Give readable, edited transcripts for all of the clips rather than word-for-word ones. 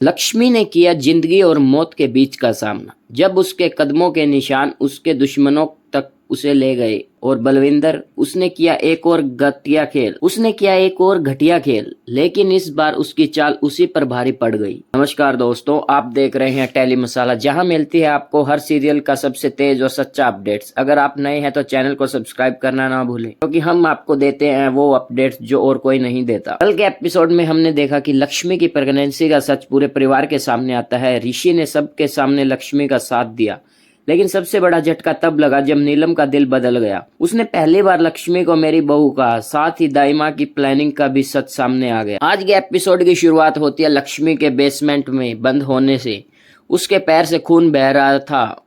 लक्ष्मी ने किया जिंदगी और मौत के बीच का सामना। जब उसके कदमों के निशान उसके दुश्मनों तक उसे ले गए और बलविंदर उसने किया एक और घटिया खेल, लेकिन इस बार उसकी चाल उसी पर भारी पड़ गई। नमस्कार दोस्तों, आप देख रहे हैं टेली मसाला, जहां मिलती है आपको हर सीरियल का सबसे तेज और सच्चा अपडेट्स। अगर आप नए हैं तो चैनल को सब्सक्राइब करना ना भूलें, क्योंकि हम आपको देते हैं वो अपडेट्स जो और कोई नहीं देता। कल के एपिसोड में हमने देखा कि लक्ष्मी की प्रेगनेंसी का सच पूरे परिवार के सामने आता है। ऋषि ने सबके सामने लक्ष्मी का साथ दिया, लेकिन सबसे बड़ा झटका तब लगा जब नीलम का दिल बदल गया। उसने पहली बार लक्ष्मी को मेरी बहू कहा, साथ ही दाइमा की प्लानिंग का भी सच सामने आ गया। आज के एपिसोड की शुरुआत होती है लक्ष्मी के बेसमेंट में बंद होने से। उसके पैर से खून बह रहा था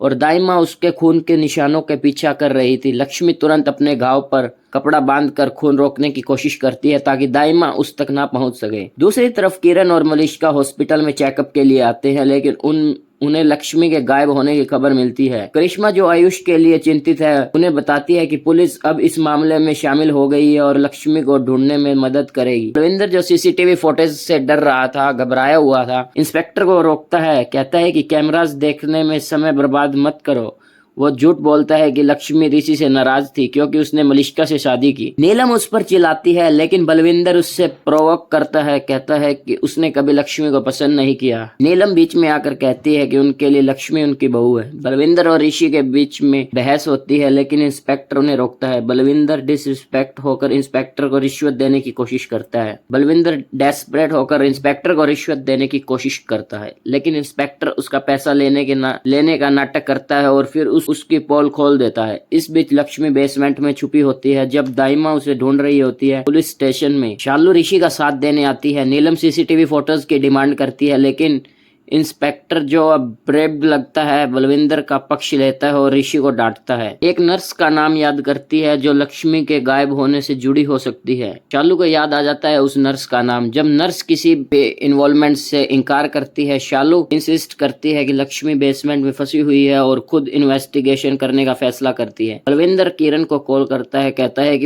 और दाइमा उसके खून के निशानों के पीछा कर रही थी। लक्ष्मी तुरंत अपने घाव पर कपड़ा बांधकर खून रोकने की कोशिश करती है ताकि दाइमा उस तक ना पहुंच सके। दूसरी तरफ किरण और मलिष्का हॉस्पिटल में चेकअप के लिए आते हैं, लेकिन उन्हें लक्ष्मी के गायब होने की खबर मिलती है। करिश्मा, जो आयुष के लिए चिंतित है, उन्हें बताती है कि पुलिस अब इस मामले में शामिल हो गई है और लक्ष्मी को ढूंढने में मदद करेगी। रविंदर, जो सीसीटीवी फुटेज से डर रहा था, घबराया हुआ था, इंस्पेक्टर को रोकता है। कहता है कि कैमरास देखने में समय बर्बाद मत करो। वो झूठ बोलता है कि लक्ष्मी ऋषि से नाराज थी क्योंकि उसने मलिष्का से शादी की। नीलम उस पर चिल्लाती है, लेकिन बलविंदर उससे प्रोवोक करता है। कहता है कि उसने कभी लक्ष्मी को पसंद नहीं किया। नीलम बीच में आकर कहती है कि उनके लिए लक्ष्मी उनकी बहू है। बलविंदर और ऋषि के बीच में बहस होती है, लेकिन इंस्पेक्टर उन्हें रोकता है। बलविंदर डिसरिस्पेक्ट होकर इंस्पेक्टर को रिश्वत देने की कोशिश करता है। बलविंदर डेस्परेट होकर इंस्पेक्टर को रिश्वत देने की कोशिश करता है, लेकिन इंस्पेक्टर उसका पैसा लेने का नाटक करता है और फिर उसकी पोल खोल देता है। इस बीच लक्ष्मी बेसमेंट में छुपी होती है। जब दाइमा उसे ढूंढ रही होती है, पुलिस स्टेशन में शालू ऋषि का साथ देने आती है। नीलम सीसीटीवी फोटोज की डिमांड करती है, लेकिन इंस्पेक्टर, जो अब ब्रेव लगता है, बलविंदर का पक्ष लेता है और ऋषि को डांटता है। एक नर्स का नाम याद करती है जो लक्ष्मी के गायब होने से जुड़ी हो सकती है। शालू को याद आ जाता है उस नर्स का नाम। जब नर्स किसी पे इन्वॉल्वमेंट से इनकार करती है, शालू इंसिस्ट करती है कि लक्ष्मी बेसमेंट में फंसी हुई है और खुद इन्वेस्टिगेशन करने का फैसला करती है। बलविंदर किरण को कॉल करता है, कहता है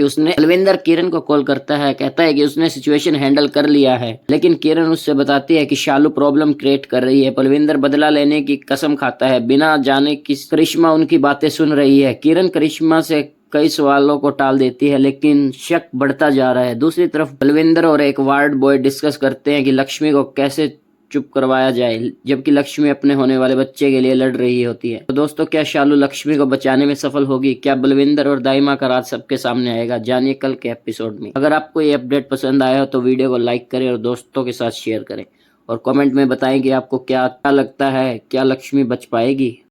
कि उसने सिचुएशन हैंडल कर लिया है, लेकिन किरण उससे बताती है कि शालू प्रॉब्लम क्रिएट कर रही है। बलविंदर बदला लेने की कसम खाता है, बिना जाने कि करिश्मा उनकी बातें सुन रही है। किरण करिश्मा से कई सवालों को टाल देती है, लेकिन शक बढ़ता जा रहा है। दूसरी तरफ बलविंदर और एक वार्ड बॉय डिस्कस करते हैं कि लक्ष्मी को कैसे चुप करवाया जाए, जबकि लक्ष्मी अपने होने वाले बच्चे के लिए लड़ रही होती है। तो दोस्तों, क्या शालू लक्ष्मी को बचाने में सफल होगी? क्या बलविंदर और दाइमा का राज सबके सामने आएगा? जानिए कल के एपिसोड में। अगर आपको ये अपडेट पसंद आया हो तो वीडियो को लाइक करें और दोस्तों के साथ शेयर करें, और कमेंट में बताएं कि आपको क्या लगता है, क्या लक्ष्मी बच पाएगी।